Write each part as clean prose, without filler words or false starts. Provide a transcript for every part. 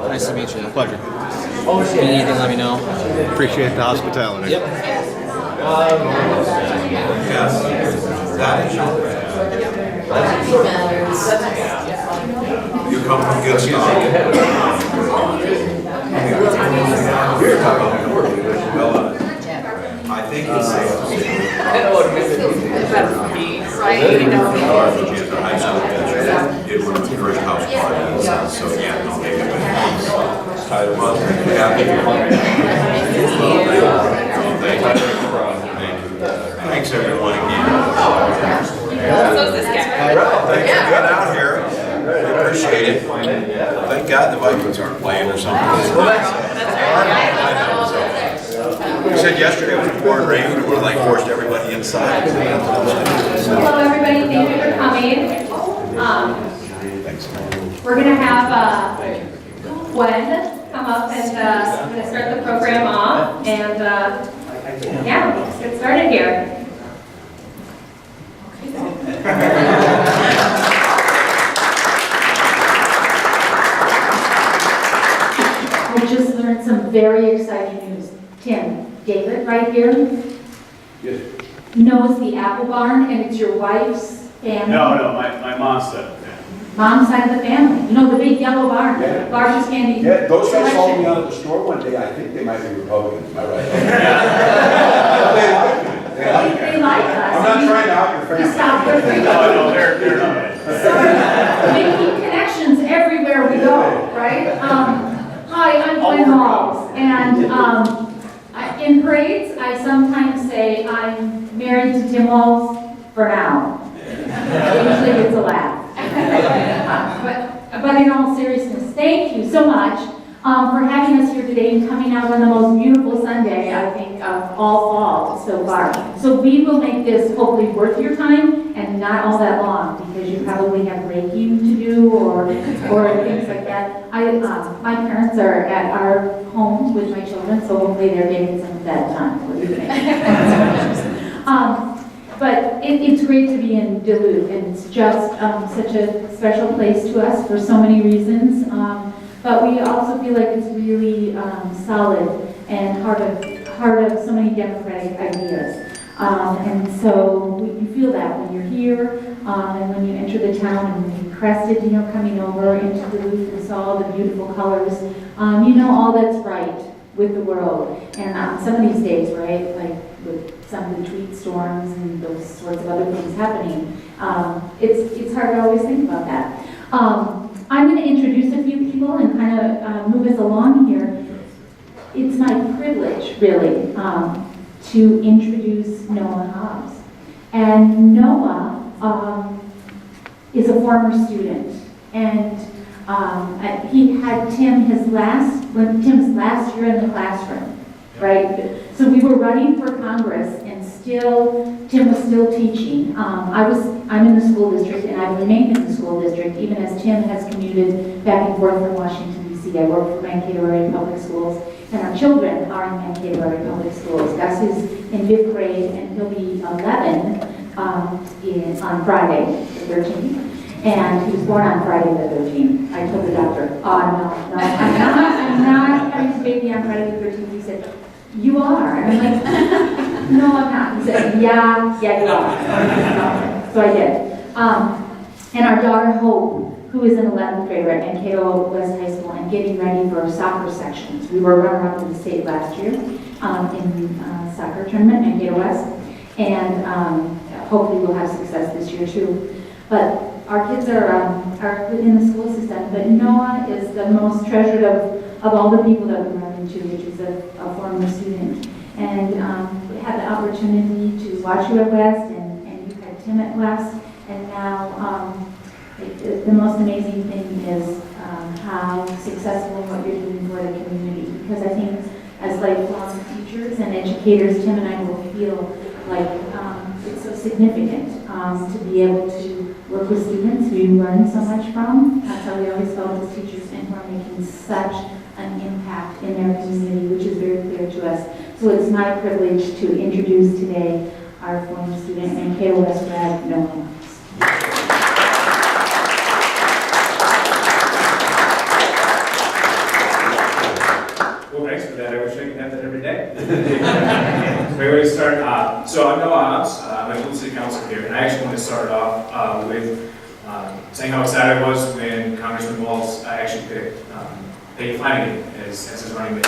Nice to meet you. A pleasure. If you need anything, let me know. Appreciate the hospitality. Yep. You come from good stuff. Well, I think it's safe to say. Right, you know. High school picture. It was the first house party. So yeah, no, maybe it was. Well, thanks everyone again. So is this guy. Thanks for getting out here. We appreciate it. Thank God the Vikings aren't playing or something. You said yesterday was pouring rain, and we're like forced everybody inside. Hello everybody, thank you for coming. We're going to have Gwen come up and I'm going to start the program off. And yeah, let's get started here. We just learned some very exciting news. Tim, David right here knows the Apple Barn, and it's your wife's family. No, my mom's side of the family. Mom's side of the family. You know, the big yellow barn, Yeah. largest candy. Yeah, those guys saw selection. me out at the store one day. I think they might be Republicans. Am I right? They like me. They like us. I'm not trying to out your We family. stop for free. No, they're not. Making connections everywhere we go, right? Hi, I'm Gwen Walz, and in parades, I sometimes say I'm married to Tim Walz for now. Usually it's a laugh. But in all seriousness, thank you so much for having us here today and coming out on the most beautiful Sunday, I think, of all fall so far. So we will make this hopefully worth your time and not all that long, because you probably have raking to do or things like that. My parents are at our home with my children, so hopefully they're getting some of that time. What do you think? But it's great to be in Duluth, and it's just such a special place to us for so many reasons. But we also feel like it's really solid and heart of so many democratic ideas. And so you feel that when you're here, and when you enter the town, and when you crested, coming over into Duluth and saw all the beautiful colors. All that's right with the world. And some of these days, right, like with some of the tweet storms and those sorts of other things happening, it's hard to always think about that. I'm going to introduce a few people and kind of move us along here. It's my privilege, really, to introduce Noah Hobbs. And Noah is a former student, and he had Tim's last year in the classroom, right? So we were running for Congress, and Tim was still teaching. I'm in the school district, and I've remained in the school district, even as Tim has commuted back and forth from Washington, D.C. I work for Mankato Area Public Schools, and our children are in Mankato Area Public Schools. Gus is in 5th grade, and he'll be 11 on Friday, the 13th. And he was born on Friday the 13th. I told the doctor, no, I'm not having his baby on Friday the 13th. He said, you are. And I'm like, no, I'm not. He said, yeah, you are. So I did. And our daughter, Hope, who is an 11th grader at Mankato West High School and getting ready for soccer sections. We were runner-up in the state last year in soccer tournament, Mankato West. And hopefully we'll have success this year too. But our kids are within the school system, but Noah is the most treasured of all the people that we run into, which is a former student. And we had the opportunity to watch you at West, and you had Tim at West, and now the most amazing thing is how successful what you're doing for the community. Because I think as lifelong teachers and educators, Tim and I will feel like it's so significant to be able to work with students who you learn so much from. That's how we always felt as teachers, and who are making such an impact in their community, which is very clear to us. So it's my privilege to introduce today our former student, Mankato West grad, Noah. Well, thanks for that. I wish I could have that every day. Great way to start. So I'm Noah Hobbs. I'm a Duluth City Councilor here, and I actually want to start off with saying how excited I was when Congressman Walz actually picked Peggy Flanagan as his running mate.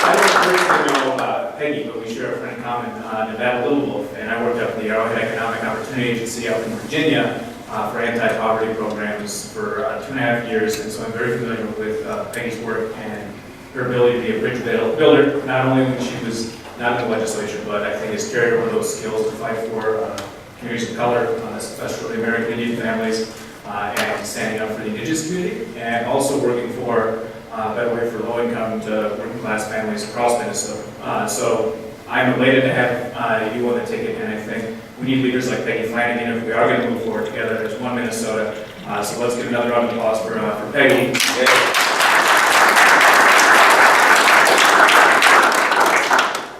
I don't personally know Peggy, but we share a friend in common, Nevada Little Wolf, and I worked up at the Arrowhead Economic Opportunity Agency out in Virginia for anti-poverty programs for 2.5 years, and so I'm very familiar with Peggy's work and her ability to be a bridge builder, not only when she was not in the legislature, but I think has carried over those skills to fight for communities of color, especially American Indian families, and standing up for the indigenous community, and also working for a better way for low-income to working-class families across Minnesota. So I'm elated to have you on the ticket, and I think we need leaders like Peggy Flanagan if we are going to move forward together as one Minnesota. So let's give another round of applause for Peggy.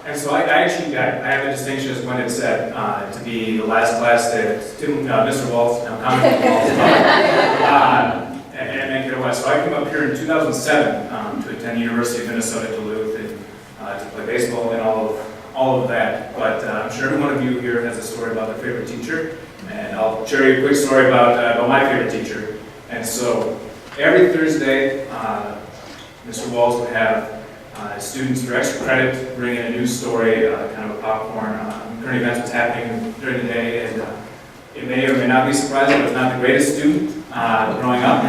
And so I actually have the distinction, as Wendy said, to be the last class that Mr. Walz, Congressman Walz, at Mankato West. So I came up here in 2007 to attend the University of Minnesota Duluth and to play baseball and all of that. But I'm sure every one of you here has a story about their favorite teacher, and I'll share you a quick story about my favorite teacher. And so every Thursday, Mr. Walz would have students for extra credit bring in a news story, kind of a popcorn, current events that's happening during the day, and it may or may not be surprising, but I was not the greatest student growing up.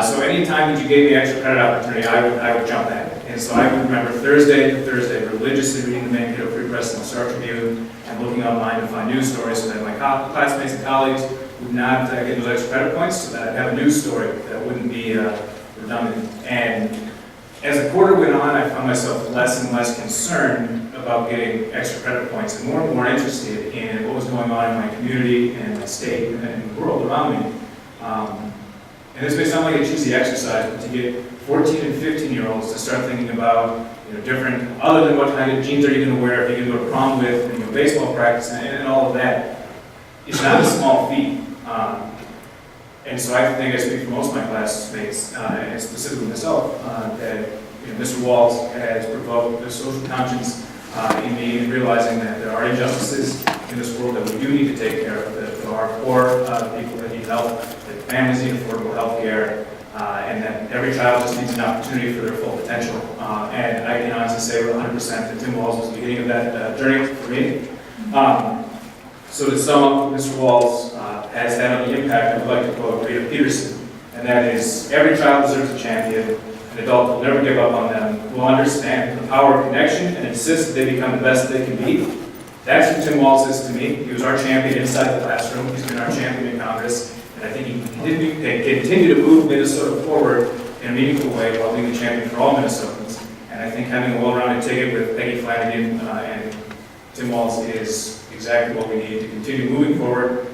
So any time that you gave me extra credit opportunity, I would jump at it. And so I would remember Thursday to Thursday religiously reading the Mankato Free Press and the Star Tribune and looking online to find news stories so that my classmates and colleagues would not get those extra credit points, so that I'd have a news story that wouldn't be redundant. And as the quarter went on, I found myself less and less concerned about getting extra credit points and more interested in what was going on in my community and my state and the world around me. And this may sound like a cheesy exercise, but to get 14 and 15-year-olds to start thinking about different, other than what kind of jeans are you going to wear if you're going to go to prom with, baseball practice and all of that, it's not a small feat. And so I think I speak for most of my classmates, and specifically myself, that Mr. Walz has provoked the social conscience in me and realizing that there are injustices in this world that we do need to take care of, that there are poor people that need help, that families need affordable health care, and that every child just needs an opportunity for their full potential. And I can honestly say 100% that Tim Walz was the beginning of that journey for me. So to sum up, Mr. Walz has had on the impact, I would like to quote Rita Peterson, and that is, every child deserves a champion. An adult will never give up on them, will understand the power of connection and insist that they become the best they can be. That's who Tim Walz is to me. He was our champion inside the classroom. He's been our champion in Congress. And I think he can continue to move Minnesota forward in a meaningful way while being the champion for all Minnesotans. And I think having a well-rounded ticket with Peggy Flanagan and Tim Walz is exactly what we need to continue moving forward.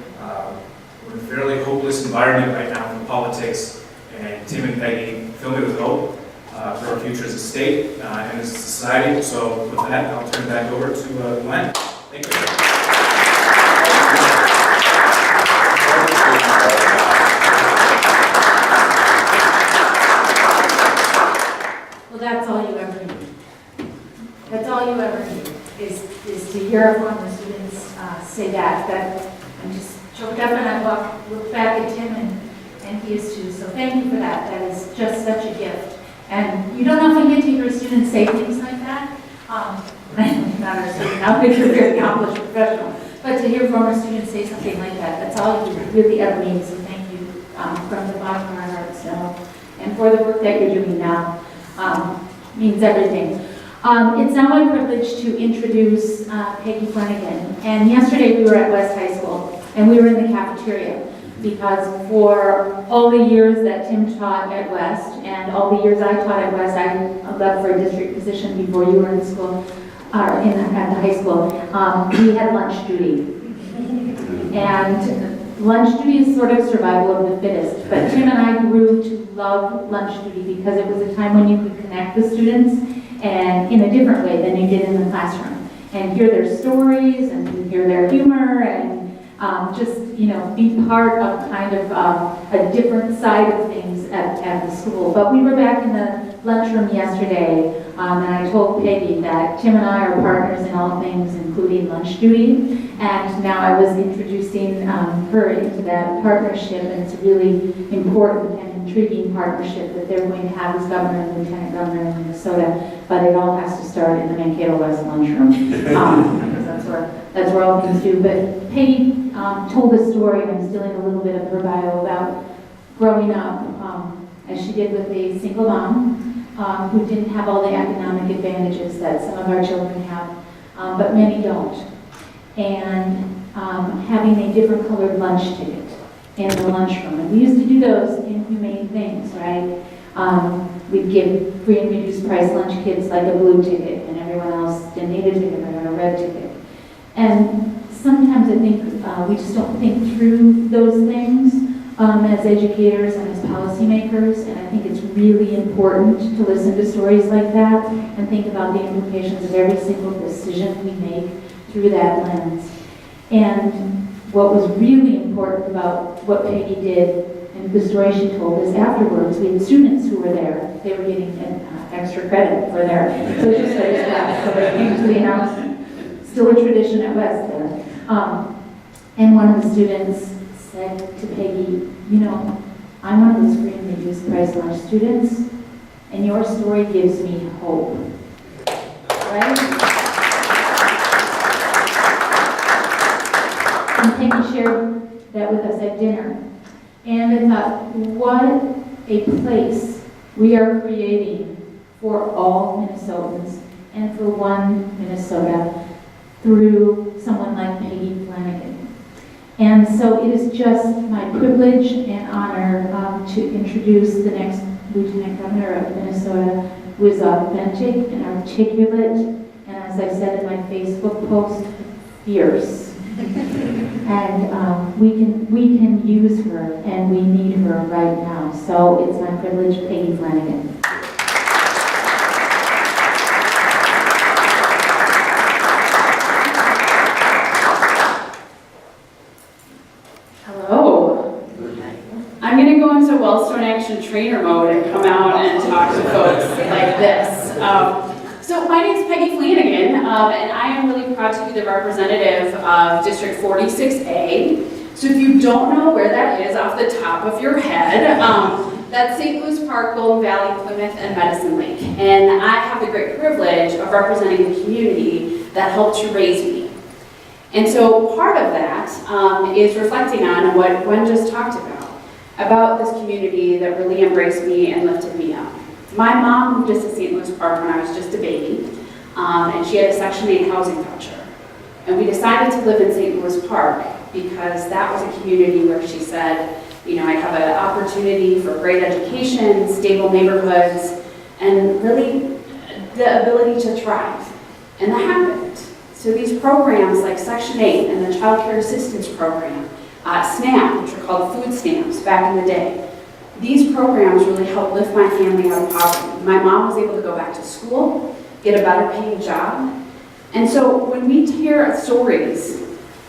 We're in a fairly hopeless environment right now for politics, and Tim and Peggy fill me with hope for our future as a state and as a society. So with that, I'll turn it back over to Glenn. Thank you. Well, that's all you ever need. That's all you ever need, is to hear former students say that I'm just choked up and I look back at Tim and he is too. So thank you for that. That is just such a gift. And you don't often get to hear a student say things like that. Not a student, now that you're a very accomplished professional. But to hear former students say something like that, that's all you really ever need. So thank you from the bottom of our hearts. And for the work that you're doing now. Means everything. It's now my privilege to introduce Peggy Flanagan. And yesterday we were at West High School, and we were in the cafeteria, because for all the years that Tim taught at West, and all the years I taught at West, I left for a district position before you were in school, at the high school, we had lunch duty. And lunch duty is sort of survival of the fittest, but Tim and I grew to love lunch duty because it was a time when you could connect with students and in a different way than you did in the classroom, and hear their stories and hear their humor and just, be part of kind of a different side of things at the school. But we were back in the lunchroom yesterday, and I told Peggy that Tim and I are partners in all things, including lunch duty. And now I was introducing her into that partnership, and it's a really important and intriguing partnership that they're going to have as governor and lieutenant governor in Minnesota. But it all has to start in the Mankato West lunchroom, because that's where all things do. But Peggy told a story, and I'm stealing a little bit of her bio, about growing up, as she did with a single mom, who didn't have all the economic advantages that some of our children have, but many don't. And having a different colored lunch ticket in the lunchroom. And we used to do those inhumane things, right? We'd give free and reduced price lunch kids like a blue ticket, and everyone else didn't need a ticket, they got a red ticket. And sometimes I think we just don't think through those things as educators and as policymakers, and I think it's really important to listen to stories like that and think about the implications of every single decision we make through that lens. And what was really important about what Peggy did and the story she told is afterwards, we had students who were there. They were getting extra credit for their social studies class, so they came to the announcement. Still a tradition at West there. And one of the students said to Peggy, I'm one of those free and reduced price lunch students, and your story gives me hope. Right? And Peggy shared that with us at dinner. And I thought, what a place we are creating for all Minnesotans and for one Minnesota through someone like Peggy Flanagan. And so it is just my privilege and honor to introduce the next Lieutenant Governor of Minnesota, who is authentic and articulate, and as I said in my Facebook post, fierce. And we can use her, and we need her right now. So it's my privilege, Peggy Flanagan. Hello. I'm going to go into Wellstone Action Trainer mode and come out and talk to folks like this. So my name is Peggy Flanagan, and I am really proud to be the representative of District 46A. So if you don't know where that is off the top of your head, that's St. Louis Park, Golden Valley, Plymouth, and Medicine Lake. And I have the great privilege of representing the community that helped to raise me. And so part of that is reflecting on what Gwen just talked about this community that really embraced me and lifted me up. My mom moved us to St. Louis Park when I was just a baby, and she had a Section 8 housing voucher. And we decided to live in St. Louis Park because that was a community where she said, you know, I'd have an opportunity for great education, stable neighborhoods, and really the ability to thrive. And that happened. So these programs like Section 8 and the Child Care Assistance Program, SNAP, which were called food stamps back in the day, these programs really helped lift my family out of poverty. My mom was able to go back to school, get a better paying job. And so when we hear stories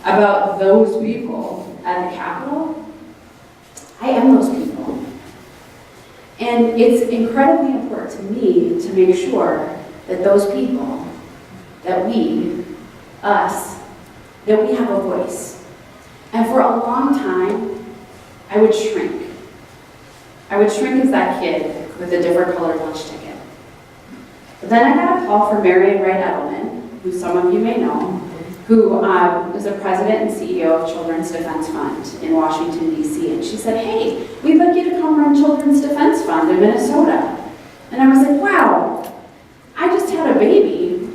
about those people at the Capitol, I am those people. And it's incredibly important to me to make sure that those people, that we, us, that we have a voice. And for a long time, I would shrink. I would shrink as that kid with a different colored lunch ticket. But then I got a call from Marian Wright Edelman, who some of you may know, who is the president and CEO of Children's Defense Fund in Washington, D.C. And she said, hey, we'd like you to come run Children's Defense Fund in Minnesota. And I was like, wow, I just had a baby.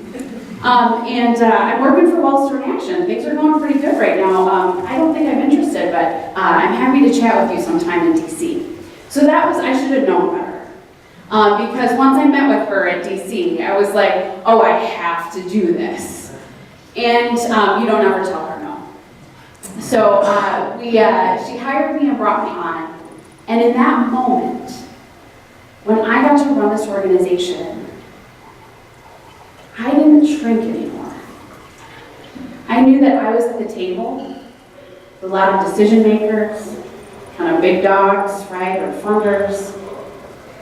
And I'm working for Walz Action. Things are going pretty good right now. I don't think I'm interested, but I'm happy to chat with you sometime in D.C. So that was, I should have known better. Because once I met with her at DC, I was like, oh, I have to do this. And you don't ever tell her no. So she hired me and brought me on. And in that moment, when I got to run this organization, I didn't shrink anymore. I knew that I was at the table with a lot of decision makers, kind of big dogs, right, or funders,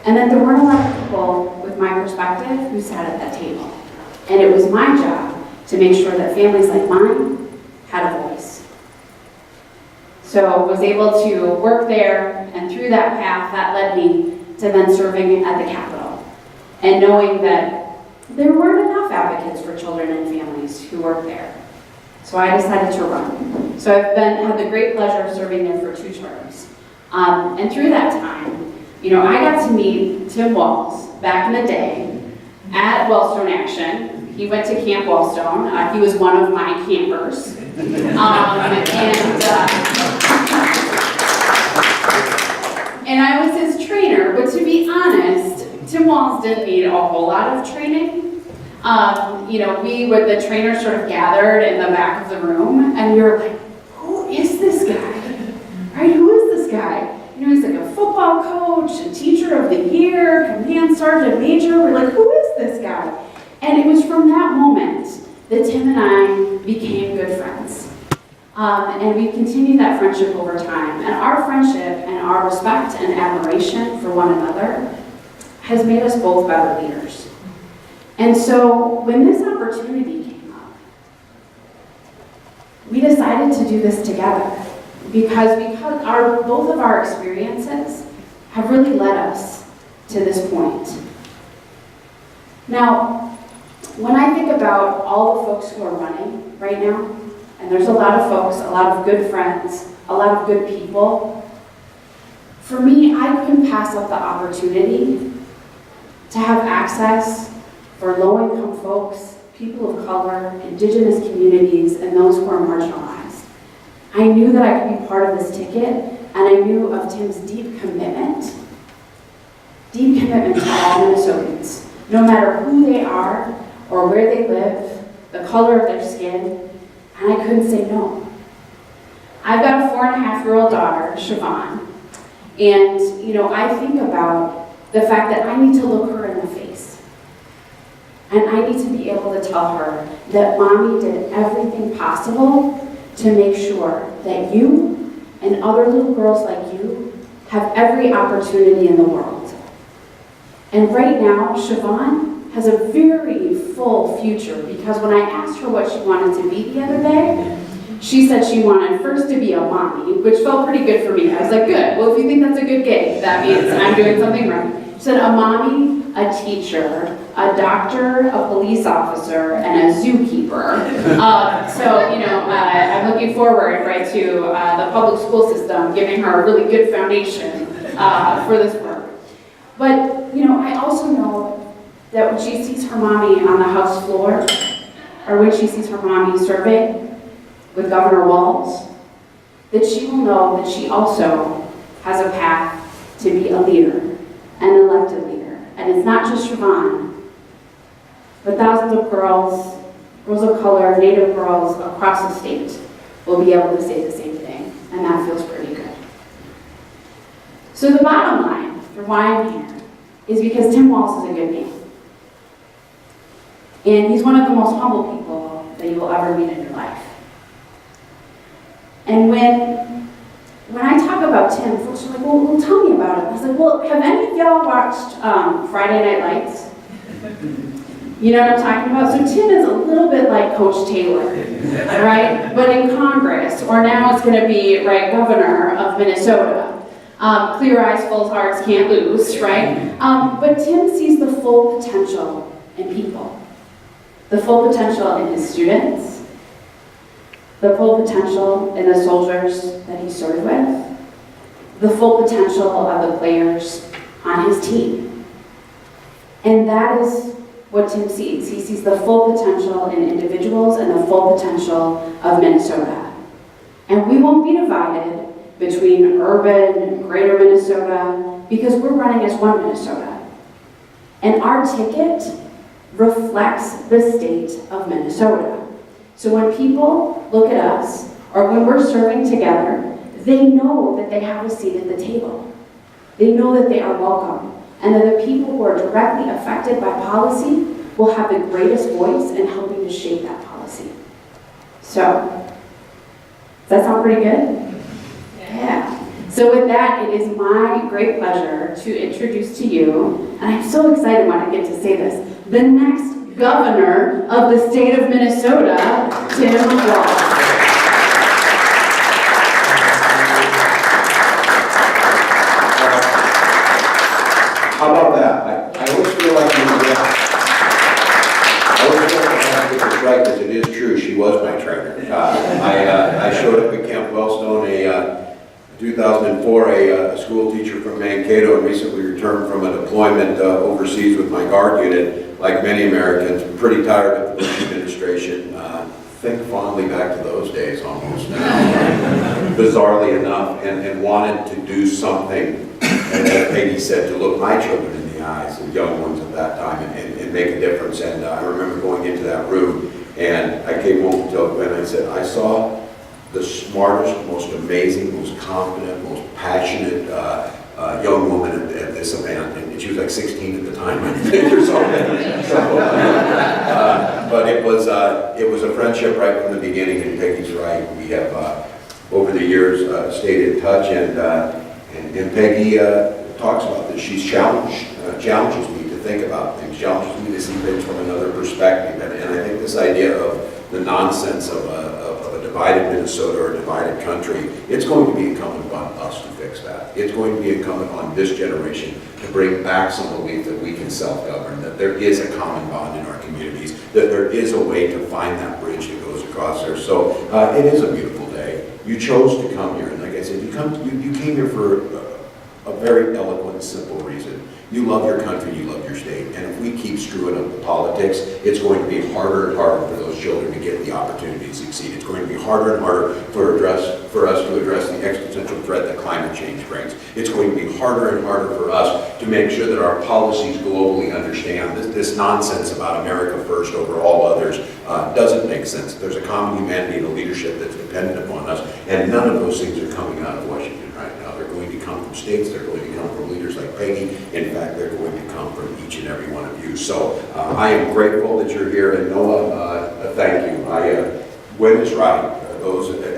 and that there weren't a lot of people with my perspective who sat at that table. And it was my job to make sure that families like mine had a voice. So I was able to work there, and through that path, that led me to then serving at the Capitol, and knowing that there weren't enough advocates for children and families who worked there. So I decided to run. So I've had the great pleasure of serving there for 2 terms. And through that time, you know, I got to meet Tim Walz back in the day at Wellstone Action. He went to Camp Wellstone. He was one of my campers. And I was his trainer, but to be honest, Tim Walz didn't need a whole lot of training. You know, the trainers sort of gathered in the back of the room, and we were like, who is this guy? Right, who is this guy? You know, he's like a football coach, a teacher of the year, command sergeant major. We're like, who is this guy? And it was from that moment that Tim and I became good friends. And we've continued that friendship over time. And our friendship and our respect and admiration for one another has made us both better leaders. And so when this opportunity came up, we decided to do this together because both of our experiences have really led us to this point. Now, when I think about all the folks who are running right now, and there's a lot of folks, a lot of good friends, a lot of good people, for me, I couldn't pass up the opportunity to have access for low-income folks, people of color, indigenous communities, and those who are marginalized. I knew that I could be part of this ticket, and I knew of Tim's deep commitment to all Minnesotans, no matter who they are or where they live, the color of their skin, and I couldn't say no. I've got a 4.5-year-old daughter, Siobhan, and you know, I think about the fact that I need to look her in the face. And I need to be able to tell her that Mommy did everything possible to make sure that you and other little girls like you have every opportunity in the world. And right now, Siobhan has a very full future because when I asked her what she wanted to be the other day, she said she wanted first to be a mommy, which felt pretty good for me. I was like, good. Well, if you think that's a good gig, that means I'm doing something right. She said a mommy, a teacher, a doctor, a police officer, and a zookeeper. I'm looking forward, right, to the public school system giving her a really good foundation for this work. But, I also know that when she sees her mommy on the House floor, or when she sees her mommy serving with Governor Walz, that she will know that she also has a path to be a leader, an elected leader. And it's not just Siobhan, but thousands of girls of color, Native girls across the state will be able to say the same thing, and that feels pretty good. So the bottom line for why I'm here is because Tim Walz is a good man. And he's one of the most humble people that you will ever meet in your life. And when I talk about Tim, folks are like, well, tell me about it. I was like, well, have any of y'all watched Friday Night Lights? You know what I'm talking about? So Tim is a little bit like Coach Taylor, right? But in Congress, or now it's going to be, right, governor of Minnesota. Clear eyes, full hearts, can't lose, right? But Tim sees the full potential in people. The full potential in his students, the full potential in the soldiers that he served with, the full potential of the players on his team. And that is what Tim sees. He sees the full potential in individuals and the full potential of Minnesota. And we won't be divided between urban and greater Minnesota because we're running as one Minnesota. And our ticket reflects the state of Minnesota. So when people look at us, or when we're serving together, they know that they have a seat at the table. They know that they are welcome, and that the people who are directly affected by policy will have the greatest voice in helping to shape that policy. So, does that sound pretty good? Yeah. So with that, it is my great pleasure to introduce to you, and I'm so excited when I get to say this, the next governor of the state of Minnesota, Tim Walz. How about that? I always feel like I get this right because it is true. She was my trainer. I showed up at Camp Wellstone, 2004, a school teacher from Mankato, and recently returned from a deployment overseas with my guard unit. Like many Americans, pretty tired of the Bush administration. Think fondly back to those days almost now, bizarrely enough, and wanted to do something, and as Peggy said, to look my children in the eyes, the young ones at that time, and make a difference. And I remember going into that room, and I came home to tell Gwen, I said, I saw the smartest, most amazing, most confident, most passionate young woman at this event, and she was like 16 at the time, I think, or something. So, but it was a friendship right from the beginning, and Peggy's right. We have over the years stayed in touch, and Peggy talks about this. She's challenges me to think about things, challenges me to see things from another perspective, and I think this idea of the nonsense of a divided Minnesota or a divided country, it's going to be incumbent on us to fix that. It's going to be incumbent on this generation to bring back some belief that we can self-govern, that there is a common bond in our communities, that there is a way to find that bridge that goes across there. So it is a beautiful day. You chose to come here, and like I said, you came here for a very eloquent, simple reason. You love your country, you love your state, and if we keep screwing up the politics, it's going to be harder and harder for those children to get the opportunity to succeed. It's going to be harder and harder for us to address the existential threat that climate change brings. It's going to be harder and harder for us to make sure that our policies globally understand that this nonsense about America first over all others doesn't make sense. There's a common humanity and a leadership that's dependent upon us, and none of those things are coming out of Washington right now. They're going to come from states, they're going to come from leaders like Peggy. In fact, they're going to come from each and every one of you. So I am grateful that you're here, and Noah, thank you. Gwen is right.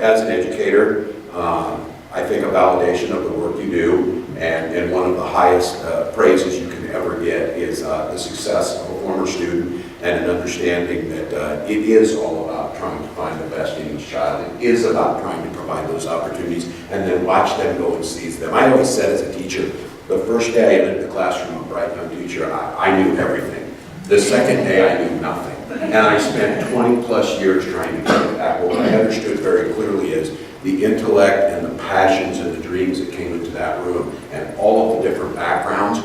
As an educator, I think a validation of the work you do, And one of the highest praises you can ever get is the success of a former student and an understanding that it is all about trying to find the best in each child. It is about trying to provide those opportunities and then watch them go and seize them. I always said as a teacher, the first day I entered the classroom, a bright young teacher, I knew everything. The second day I knew nothing. And I spent 20 plus years trying to get it back. But what I understood very clearly is the intellect and the passions and the dreams that came into that room and all of the different backgrounds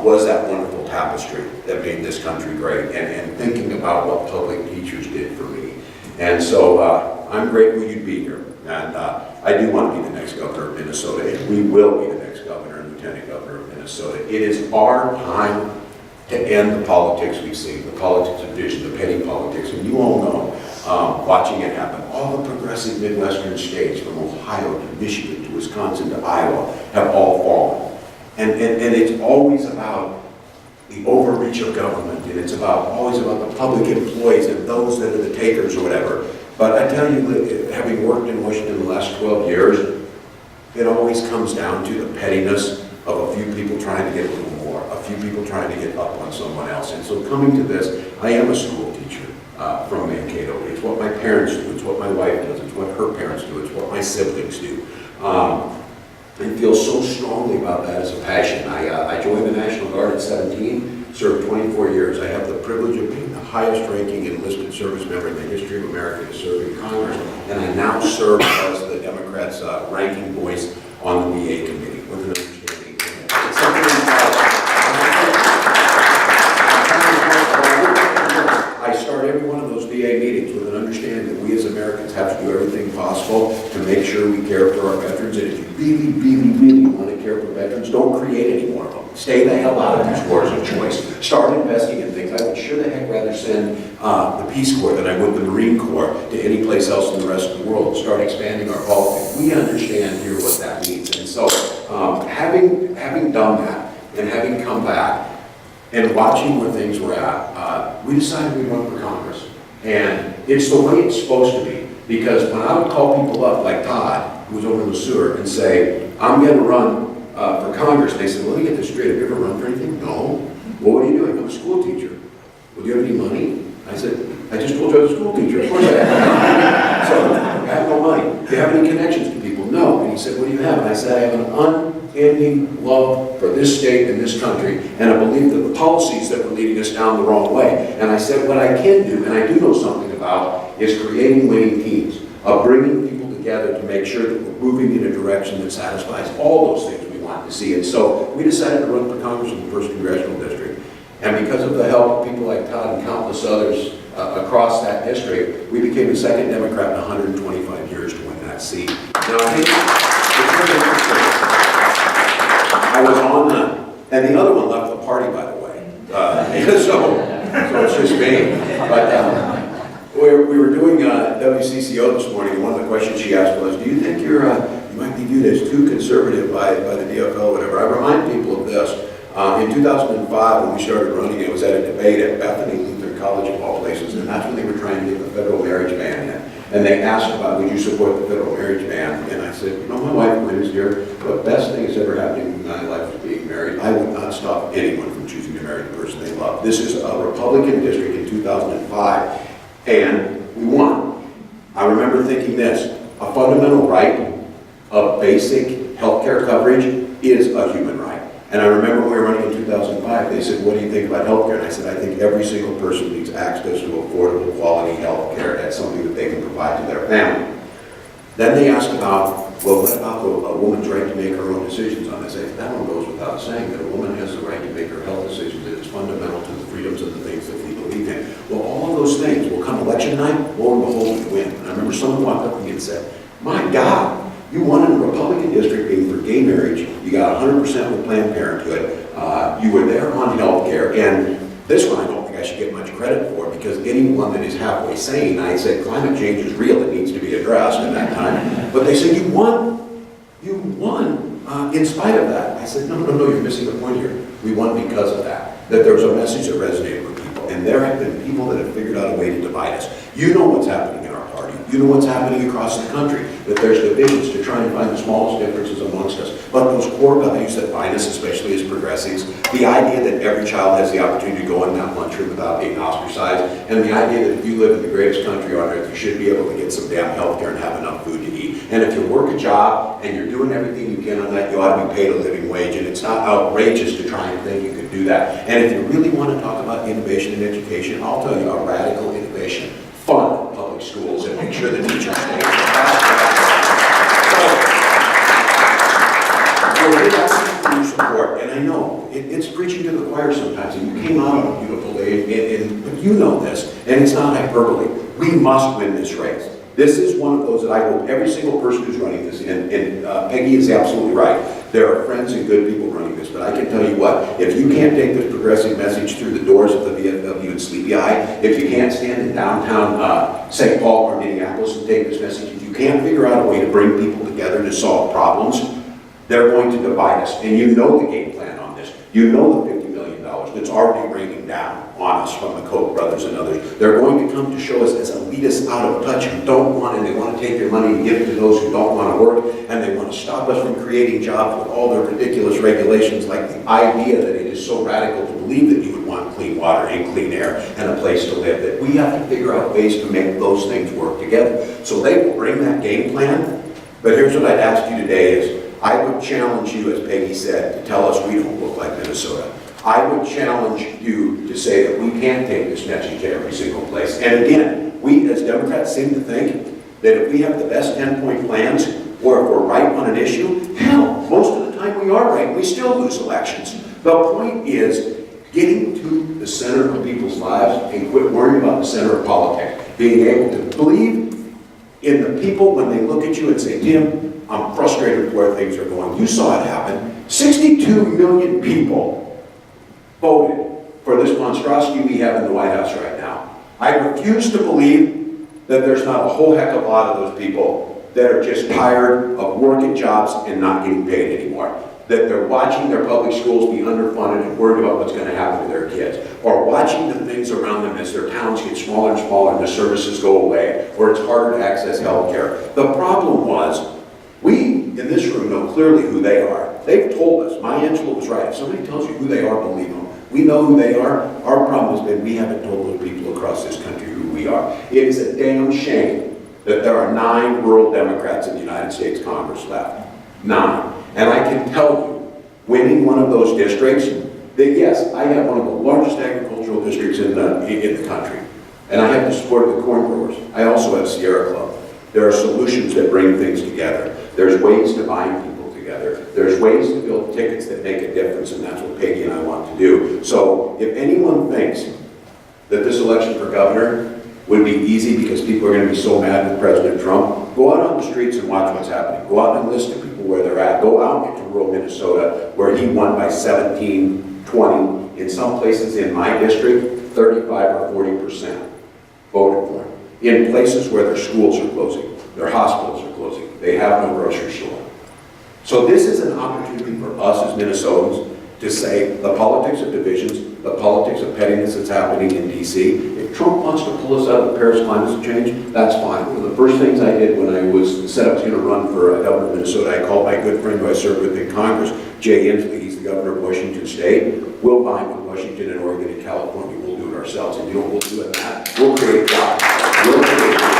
was that wonderful tapestry that made this country great. And thinking about what public teachers did for me. And so I'm grateful you'd be here. And I do want to be the next governor of Minnesota. And we will be the next governor and lieutenant governor of Minnesota. It is our time to end the politics we've seen, the politics of division, the petty politics. And you all know, watching it happen, all the progressive Midwestern states, from Ohio to Michigan to Wisconsin to Iowa, have all fallen. And it's always about the overreach of government, and it's always about the public employees and those that are the takers or whatever. But I tell you, having worked in Washington the last 12 years, it always comes down to the pettiness of a few people trying to get a little more, a few people trying to get up on someone else. And so coming to this, I am a school teacher from Mankato. It's what my parents do, it's what my wife does, it's what her parents do, it's what my siblings do. And feel so strongly about that as a passion. I joined the National Guard at 17, served 24 years. I have the privilege of being the highest ranking enlisted service member in the history of America to serve in Congress, and I now serve as the Democrats' ranking voice on the VA committee with an understanding. It's something I start every one of those VA meetings with an understanding that we as Americans have to do everything possible to make sure we care for our veterans. And if you really, really, really want to care for veterans, don't create any more of them. Stay the hell out of these wars of choice. Start investing in things. I would sure the heck rather send the Peace Corps than I would the Marine Corps to any place else in the rest of the world. Start expanding our politics. We understand here what that means. And so having done that and having come back and watching where things were at, we decided we'd run for Congress. And it's the way it's supposed to be. Because when I would call people up, like Todd, who was over in the sewer, and say, I'm going to run for Congress, they said, well, let me get this straight. Have you ever run for anything? No. Well, what are you doing? I'm a school teacher. Well, do you have any money? I said, I just told you I was a school teacher. Of course I have. So, I have no money. Do you have any connections to people? No. And he said, what do you have? And I said, I have an unending love for this state and this country, and I believe that the policies that were leading us down the wrong way. And I said, what I can do, and I do know something about, is creating winning teams, of bringing people together to make sure that we're moving in a direction that satisfies all those things we want to see. And so we decided to run for Congress in the 1st Congressional District. And because of the help of people like Todd and countless others across that district, we became the second Democrat in 125 years to win that seat. Now, I think it's very interesting. I was on the, and the other one left the party, by the way. So it's just me. But we were doing WCCO this morning, and one of the questions she asked was, do you think you might be viewed as too conservative by the DFL or whatever? I remind people of this. In 2005, when we started running, it was at a debate at Bethany Lutheran College of all places, and that's when they were trying to get the federal marriage ban in. And they asked about, would you support the federal marriage ban? And I said, you know, my wife Lynn is here. The best thing that's ever happened in my life is being married. I would not stop anyone from choosing to marry the person they love. This is a Republican district in 2005, and we won. I remember thinking this: a fundamental right of basic health care coverage is a human right. And I remember when we were running in 2005, they said, what do you think about health care? And I said, I think every single person needs access to affordable, quality health care. That's something that they can provide to their family. Then they asked about, well, what about a woman's right to make her own decisions on this? That one goes without saying, that a woman has the right to make her health decisions. It is fundamental to the freedoms and the things that we believe in. Well, all of those things will come election night, lo and behold, we win. And I remember someone walked up to me and said, my God, you won in a Republican district being for gay marriage. You got 100% with Planned Parenthood. You were there on health care. And this one I don't think I should get much credit for, because anyone that is halfway sane, I said climate change is real. It needs to be addressed at that time. But they said, you won. You won in spite of that. I said, no, you're missing the point here. We won because of that. That there was a message that resonated with people. And there have been people that have figured out a way to divide us. You know what's happening in our party. You know what's happening across the country, that there's divisions to try and find the smallest differences amongst us. But those core values that bind us, especially as progressives, the idea that every child has the opportunity to go in that lunchroom without being ostracized, and the idea that if you live in the greatest country on earth, you should be able to get some damn health care and have enough food to eat. And if you work a job and you're doing everything you can on that, you ought to be paid a living wage, and it's not outrageous to try and think you could do that. And if you really want to talk about innovation in education, I'll tell you a radical innovation. Fund public schools and make sure the teachers stay. So we're asking for your support, and I know it's preaching to the choir sometimes, and you came out on a beautiful day, but you know this, and it's not hyperbole. We must win this race. This is one of those that I hope every single person who's running this, and Peggy is absolutely right. There are friends and good people running this, but I can tell you what, if you can't take this progressive message through the doors of the VFW in Sleepy Eye, if you can't stand in downtown St. Paul or Minneapolis and take this message, if you can't figure out a way to bring people together to solve problems, they're going to divide us. And you know the game plan on this. You know the $50 million that's already raining down on us from the Koch brothers and others. They're going to come to show us as elitists out of touch who don't want it. They want to take their money and give it to those who don't want to work, and they want to stop us from creating jobs with all their ridiculous regulations, like the idea that it is so radical to believe that you would want clean water and clean air and a place to live, that we have to figure out ways to make those things work together. So they will bring that game plan, but here's what I'd ask you today is, I would challenge you, as Peggy said, to tell us we don't look like Minnesota. I would challenge you to say that we can't take this message to every single place. And again, we as Democrats seem to think that if we have the best 10-point plans, or if we're right on an issue, hell, most of the time we are right, we still lose elections. The point is getting to the center of people's lives and quit worrying about the center of politics. Being able to believe in the people when they look at you and say, Tim, I'm frustrated with where things are going. You saw it happen. 62 million people voted for this monstrosity we have in the White House right now. I refuse to believe that there's not a whole heck of a lot of those people that are just tired of working jobs and not getting paid anymore. That they're watching their public schools be underfunded and worried about what's going to happen to their kids. Or watching the things around them as their towns get smaller and smaller and the services go away, or it's harder to access health care. The problem was, we in this room know clearly who they are. They've told us. Maya Angelou was right. If somebody tells you who they are, believe them. We know who they are. Our problem has been we haven't told those people across this country who we are. It is a damn shame that there are 9 rural Democrats in the United States Congress left. 9. And I can tell you, winning one of those districts, that yes, I have one of the largest agricultural districts in the country. And I have the support of the corn growers. I also have Sierra Club. There are solutions that bring things together. There's ways to bind people together. There's ways to build tickets that make a difference, and that's what Peggy and I want to do. So if anyone thinks that this election for governor would be easy because people are going to be so mad with President Trump, go out on the streets and watch what's happening. Go out and listen to people where they're at. Go out into rural Minnesota, where he won by 17, 20. In some places in my district, 35 or 40% voted for him. In places where their schools are closing, their hospitals are closing, they have no grocery store. So this is an opportunity for us as Minnesotans to say the politics of divisions, the politics of pettiness that's happening in DC. If Trump wants to pull us out of the Paris climate change, that's fine. One of the first things I did when I was said I was going to run for governor of Minnesota, I called my good friend who I served with in Congress, Jay Inslee. He's the governor of Washington State. We'll bind with Washington and Oregon and California. We'll do it ourselves. And you know what we'll do in that? We'll create jobs. We'll create jobs.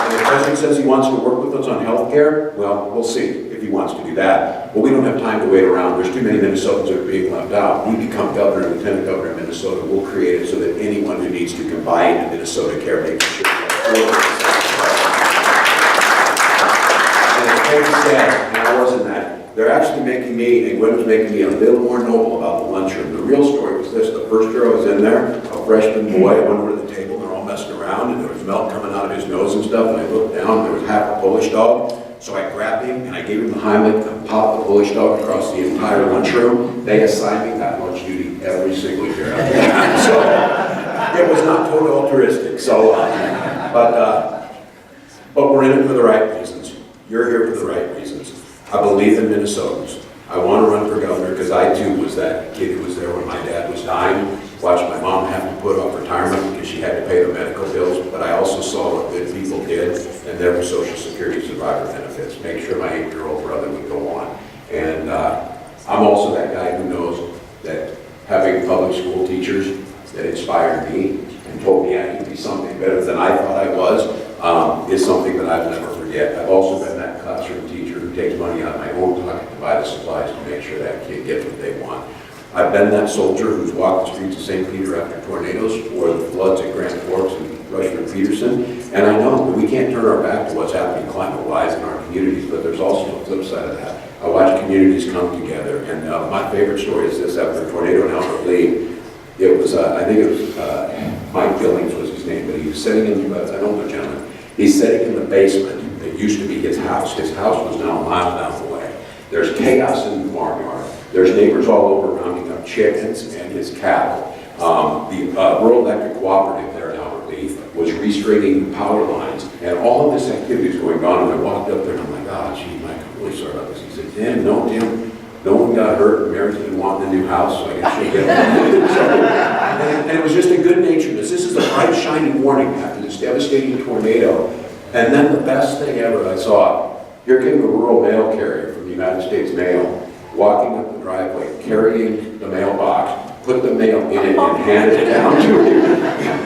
And the president says he wants to work with us on health care. Well, we'll see if he wants to do that. But we don't have time to wait around. There's too many Minnesotans that are being left out. We become governor and lieutenant governor of Minnesota. We'll create it so that anyone who needs to can buy into Minnesota Care makes sure. And as Peggy said, and I wasn't that, they're actually making me, and Gwen was making me a little more noble about the lunchroom. The real story was this: the first year I was in there, a freshman boy, I went over to the table, and they're all messing around, and there was milk coming out of his nose and stuff, and I looked down, and there was half a Polish dog. So I grabbed him, and I gave him the Heimlich and popped the Polish dog across the entire lunchroom. They assigned me that lunch duty every single year. So it was not totally altruistic. So, but we're in it for the right reasons. You're here for the right reasons. I believe in Minnesotans. I want to run for governor because I too was that kid who was there when my dad was dying. watched my mom have to put off retirement because she had to pay the medical bills, but I also saw what good people did, and there were Social Security survivor benefits. Make sure my 8-year-old brother would go on. And I'm also that guy who knows that having public school teachers that inspired me and told me I could be something better than I thought I was is something that I'll never forget. I've also been that classroom teacher who takes money out of my own pocket to buy the supplies to make sure that kid gets what they want. I've been that soldier who's walked the streets of St. Peter after tornadoes, or the floods at Grand Forks and Rushford Peterson, and I know that we can't turn our back to what's happening climate-wise in our communities, but there's also a flip side of that. I watch communities come together, and my favorite story is this. After a tornado in Albert Lee, it was, I think it was Mike Billings was his name, but he was sitting in, I know the gentleman, he's sitting in the basement that used to be his house. His house was now a mile down the way. There's chaos in the farmyard. There's neighbors all over rounding up chickens and his cattle. The Rural Electric Cooperative there in Albert Lee was restraining power lines, and all of this activity was going on, and I walked up there and I'm like, oh, gee, Mike, I'm really sorry about this. He said, Tim, no one got hurt. Mary's been wanting a new house, so I guess she'll get one. And it was just a good naturedness. This is a bright, shining warning after this devastating tornado. And then the best thing ever I saw, here came the rural mail carrier from the United States Mail, walking up the driveway, carrying the mailbox, put the mail in it and handed it down to me.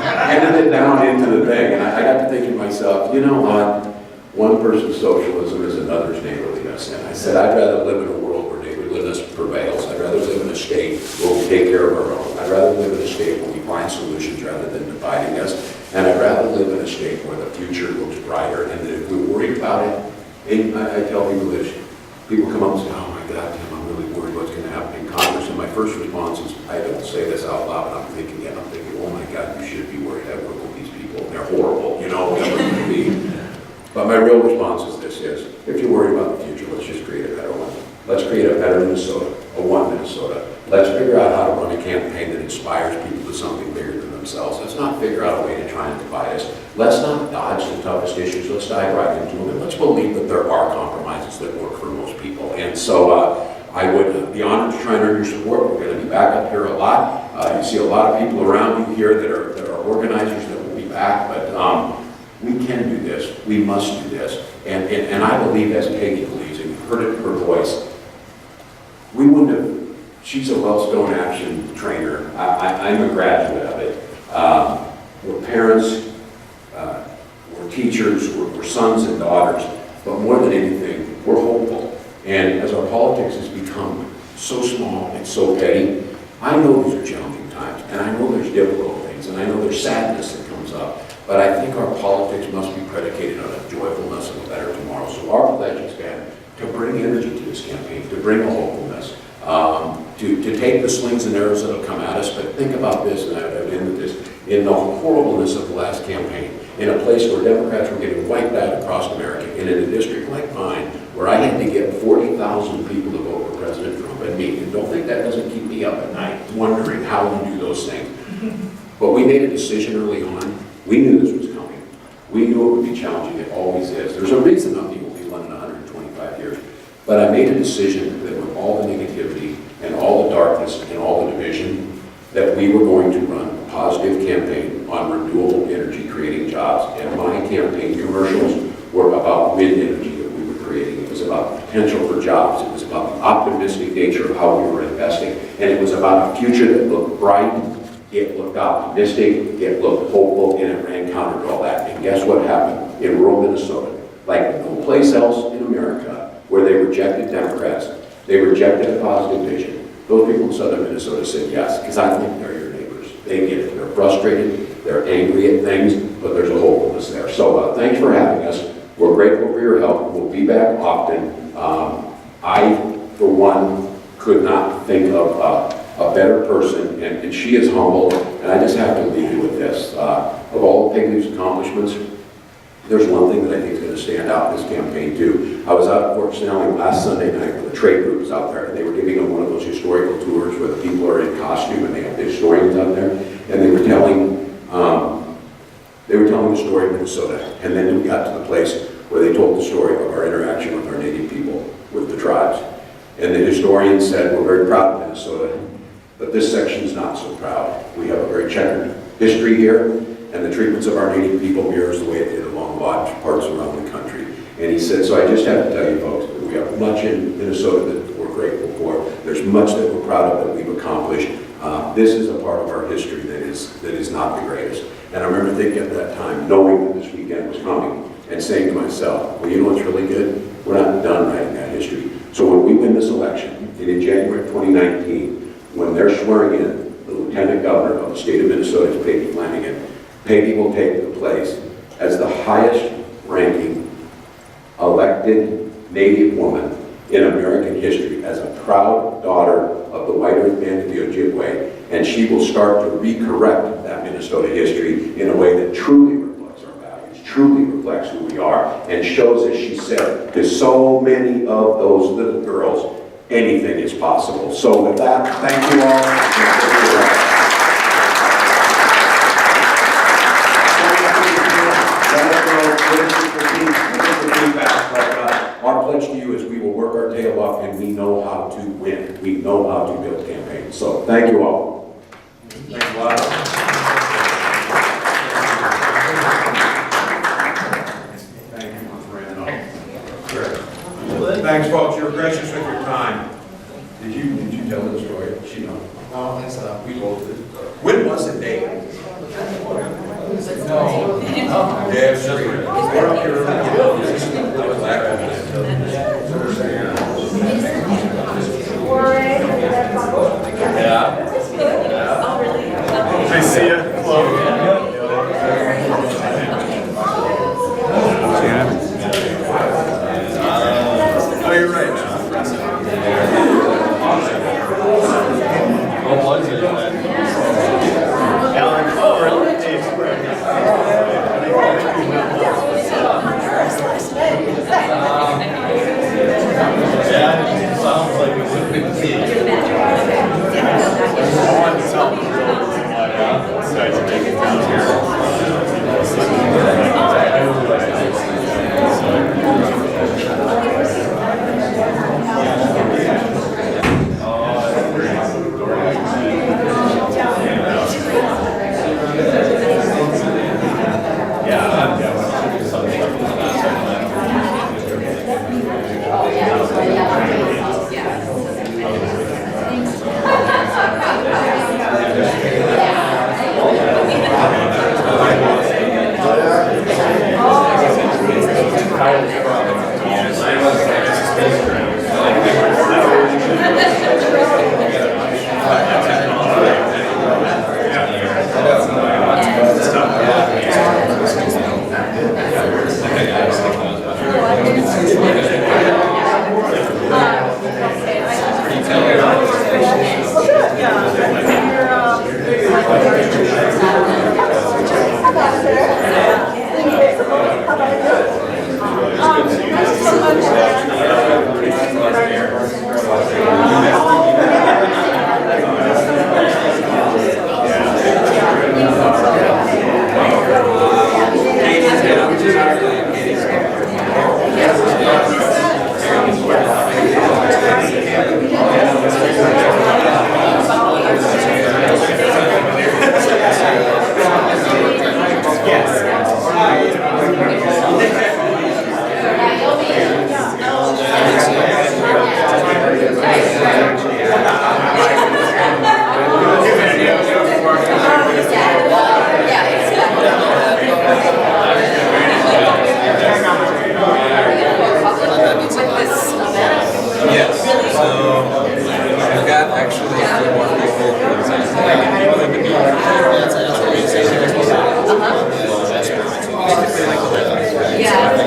Handed it down into the thing. And I got to thinking to myself, you know what? One person's socialism is another's neighborliness. And I said, I'd rather live in a world where neighborliness prevails. I'd rather live in a state where we take care of our own. I'd rather live in a state where we find solutions rather than dividing us. And I'd rather live in a state where the future looks brighter, and that if we're worried about it, and I tell people this, people come up and say, oh my God, Tim, I'm really worried what's going to happen in Congress. And my first response is, I don't say this out loud, but I'm thinking, oh my God, you should be worried. I work with these people. They're horrible, you know, whatever it may be. But my real response is this is, if you're worried about the future, let's just create a better one. Let's create a better Minnesota, a one Minnesota. Let's figure out how to run a campaign that inspires people to something bigger than themselves. Let's not figure out a way to try and divide us. Let's not dodge the toughest issues. Let's dive right into them. And let's believe that there are compromises that work for most people. And so I would be honored to try and earn your support. We're going to be back up here a lot. You see a lot of people around you here that are organizers that will be back. But we can do this. We must do this. And I believe, as Peggy believes, and you've heard it in her voice, we wouldn't have, she's a Wellstone Action trainer. I'm a graduate of it. We're parents, we're teachers, we're sons and daughters, but more than anything, we're hopeful. And as our politics has become so small and so petty, I know these are challenging times, and I know there's difficult things, and I know there's sadness that comes up, but I think our politics must be predicated on a joyfulness of a better tomorrow. So our pledge has been to bring energy to this campaign, to bring a hopefulness, to take the slings and arrows that will come at us. But think about this, and I've ended this, in the horribleness of the last campaign, in a place where Democrats were getting wiped out across America, and in a district like mine, where I had to get 40,000 people to vote for President Trump and me. And don't think that doesn't keep me up at night, wondering how we do those things. But we made a decision early on. We knew this was coming. We knew it would be challenging. It always is. There's a reason nothing will be run in 125 years. But I made a decision that with all the negativity and all the darkness and all the division, that we were going to run a positive campaign on renewable energy creating jobs. And my campaign commercials were about wind energy that we were creating. It was about the potential for jobs. It was about the optimistic nature of how we were investing. And it was about a future that looked bright, it looked optimistic, it looked hopeful, and it ran counter to all that. And guess what happened in rural Minnesota? Like no place else in America, where they rejected Democrats, they rejected a positive vision. Those people in southern Minnesota said yes, because I think they're your neighbors. They get it. They're frustrated, they're angry at things, but there's a hopefulness there. So thanks for having us. We're grateful for your help. We'll be back often. I, for one, could not think of a better person, and she is humble, and I just have to leave you with this. Of all of Peggy's accomplishments, there's one thing that I think is going to stand out in this campaign too. I was out at Fort Snelling last Sunday night with the trade groups out there, and they were giving them one of those historical tours where the people are in costume and they have the historians out there, and they were telling the story of Minnesota. And then we got to the place where they told the story of our interaction with our native people, with the tribes. And the historian said, we're very proud of Minnesota, But this section is not so proud. We have a very checkered history here, and the treatments of our Native people mirrors the way it did along large parts around the country. And he said, so I just have to tell you folks, that we have much in Minnesota that we're grateful for. There's much that we're proud of that we've accomplished. This is a part of our history that is not the greatest. And I remember thinking at that time, knowing that this weekend was coming, and saying to myself, well, you know what's really good? We're not done writing that history. So when we win this election, and in January 2019, when they're swearing in the Lieutenant Governor of the state of Minnesota, Peggy Flanagan, Peggy will take the place as the highest ranking elected Native woman in American history, as a proud daughter of the White Earth Band of the Ojibwe, and she will start to recorrect that Minnesota history in a way that truly reflects our values, truly reflects who we are, and shows, as she said, to so many of those little girls, anything is possible. So with that, thank you all. Our pledge to you is we will work our tail off, and we know how to win. We know how to build campaigns. So thank you all. Thanks a lot. Thank you for bringing it up. Sure. Thanks, folks. You're gracious with your time. Did you tell the story? She knows. No, I think so. We both did. When was it, Dave? No. Yeah, it's just, we're up here I see you. Oh, you're right now. What was it? Alan? Oh, really? Yeah, it sounds like it would be the key. I want to tell people decided to make it down here.